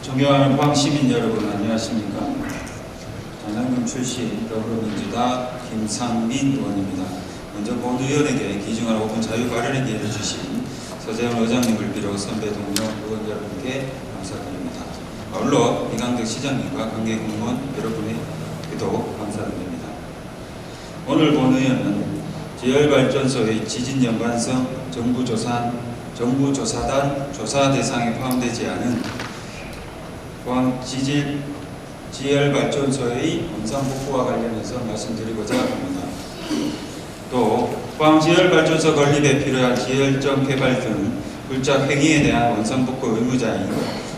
존경하는 포항 시민 여러분, 안녕하십니까? 장남금 출신 더불어민주당 김상민 의원입니다. 먼저 본 의원에게 기증할 오픈 자유 발언의 기회를 주신 서재훈 의장님을 비롯 선배 동료 의원 여러분께 감사드립니다. 아울러 이강덕 시장님과 관계 공무원 여러분의 기도 감사드립니다. 오늘 본 의원은 지열발전소의 지진 연관성 정부조사단 조사 대상에 포함되지 않은 포항 지열발전소의 원상복구와 관련해서 말씀드리고자 합니다. 또 포항 지열발전소 건립에 필요한 지열정 개발 등 굴착 행위에 대한 원상복구 의무자인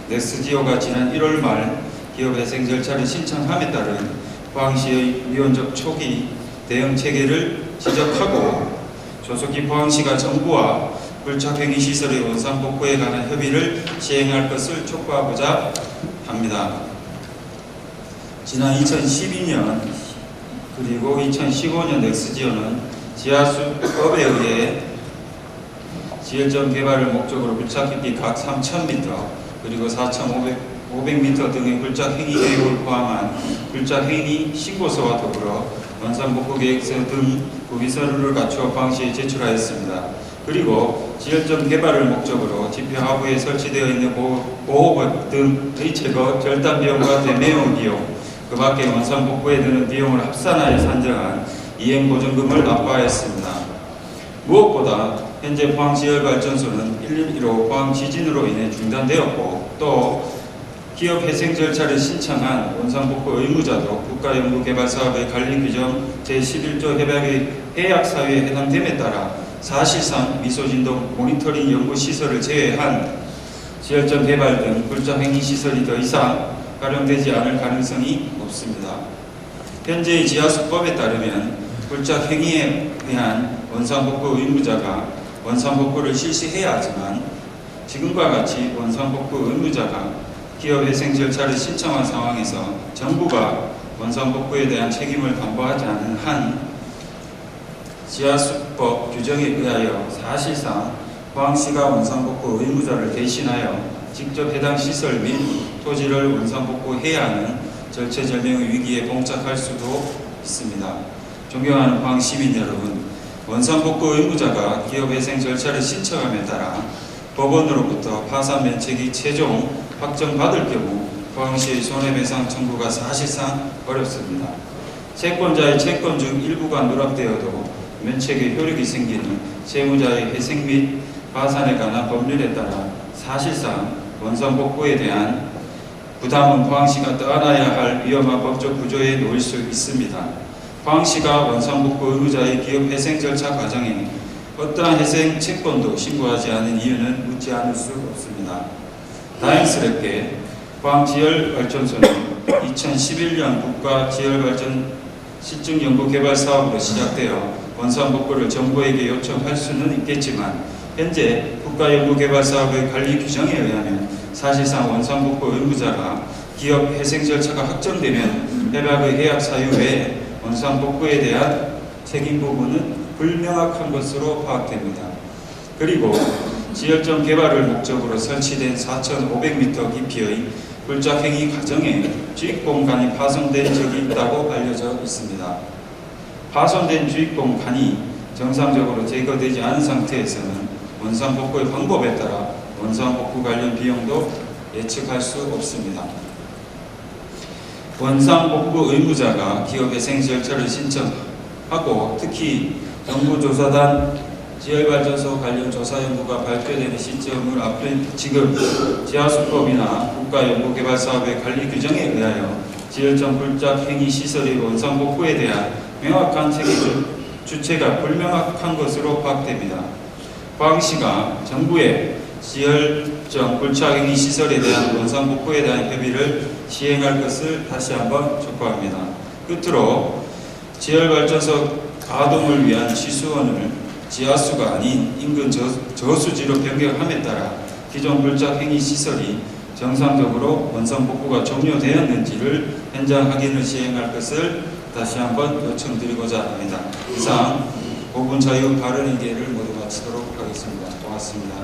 넥스지오가 지난 1월 말 기업회생 절차를 신청함에 따른 포항시의 위헌적 초기 대응 체계를 지적하고 조속히 포항시가 정부와 굴착행위 시설의 원상복구에 관한 협의를 시행할 것을 촉구하고자 합니다. 지난 2012년 그리고 2015년 넥스지오는 지하수법에 의해 지열정 개발을 목적으로 굴착 깊이 각 3,000m 그리고 4,500m 등의 굴착 행위 계획을 포함한 굴착 행위 신고서와 더불어 원상복구 계획서 등 구비서류를 갖추어 포항시에 제출하였습니다. 그리고 지열정 개발을 목적으로 지표 하부에 설치되어 있는 보호벽 등의 제거, 절단 비용과 대매용 비용, 그 밖에 원상복구에 드는 비용을 합산하여 산정한 이행보증금을 납부하였습니다. 무엇보다 현재 포항지열발전소는 112로 포항 지진으로 인해 중단되었고 또 기업 회생 절차를 신청한 원상복구 의무자도 국가연구개발사업의 관리규정 제11조 협약의 해약사유에 해당됨에 따라 사실상 미소진동 모니터링 연구시설을 제외한 지열정 개발 등 굴착 행위시설이 더 이상 활용되지 않을 가능성이 높습니다. 현재의 지하수법에 따르면 굴착 행위에 의한 원상복구 의무자가 원상복구를 실시해야 하지만 지금과 같이 원상복구 의무자가 기업회생 절차를 신청한 상황에서 정부가 원상복구에 대한 책임을 담보하지 않은 한 지하수법 규정에 의하여 사실상 포항시가 원상복구 의무자를 대신하여 직접 해당 시설 및 토지를 원상복구해야 하는 절체절명의 위기에 봉착할 수도 있습니다. 존경하는 포항 시민 여러분, 원상복구 의무자가 기업회생 절차를 신청함에 따라 법원으로부터 파산 면책이 최종 확정받을 경우 포항시의 손해배상 청구가 사실상 어렵습니다. 채권자의 채권 중 일부가 누락되어도 면책의 효력이 생기는 채무자의 회생 및 파산에 관한 법률에 따라 사실상 원상복구에 대한 부담은 포항시가 떠안아야 할 위험한 법적 구조에 놓일 수 있습니다. 포항시가 원상복구 의무자의 기업 회생 절차 과정에 어떠한 회생 채권도 신고하지 않은 이유는 묻지 않을 수 없습니다. 다행스럽게 포항지열발전소는 2011년 국가지열발전 실증연구개발사업으로 시작되어 원상복구를 정부에게 요청할 수는 있겠지만 현재 국가연구개발사업의 관리 규정에 의하면 사실상 원상복구 의무자가 기업 회생 절차가 확정되면 협약의 해약 사유 외에 원상복구에 대한 책임 부분은 불명확한 것으로 파악됩니다. 그리고 지열정 개발을 목적으로 설치된 4,500m 깊이의 굴착행위 과정에 주익공간이 파손된 적이 있다고 알려져 있습니다. 파손된 주익공간이 정상적으로 제거되지 않은 상태에서는 원상복구의 방법에 따라 원상복구 관련 비용도 예측할 수 없습니다. 원상복구 의무자가 기업회생 절차를 신청하고 특히 정부조사단 지열발전소 관련 조사연구가 발표되는 시점을 앞둔 지금 지하수법이나 국가연구개발사업의 관리규정에 의하여 지열정 굴착 행위 시설의 원상복구에 대한 명확한 책임 주체가 불명확한 것으로 파악됩니다. 포항시가 정부의 지열정 굴착 행위 시설에 대한 원상복구에 대한 협의를 시행할 것을 다시 한번 촉구합니다. 끝으로 지열발전소 가동을 위한 취수원을 지하수가 아닌 인근 저수지로 변경함에 따라 기존 굴착 행위 시설이 정상적으로 원상복구가 종료되었는지를 현장 확인을 시행할 것을 다시 한번 요청드리고자 합니다. 이상 5분 자유 발언의 기회를 모두 마치도록 하겠습니다. 고맙습니다.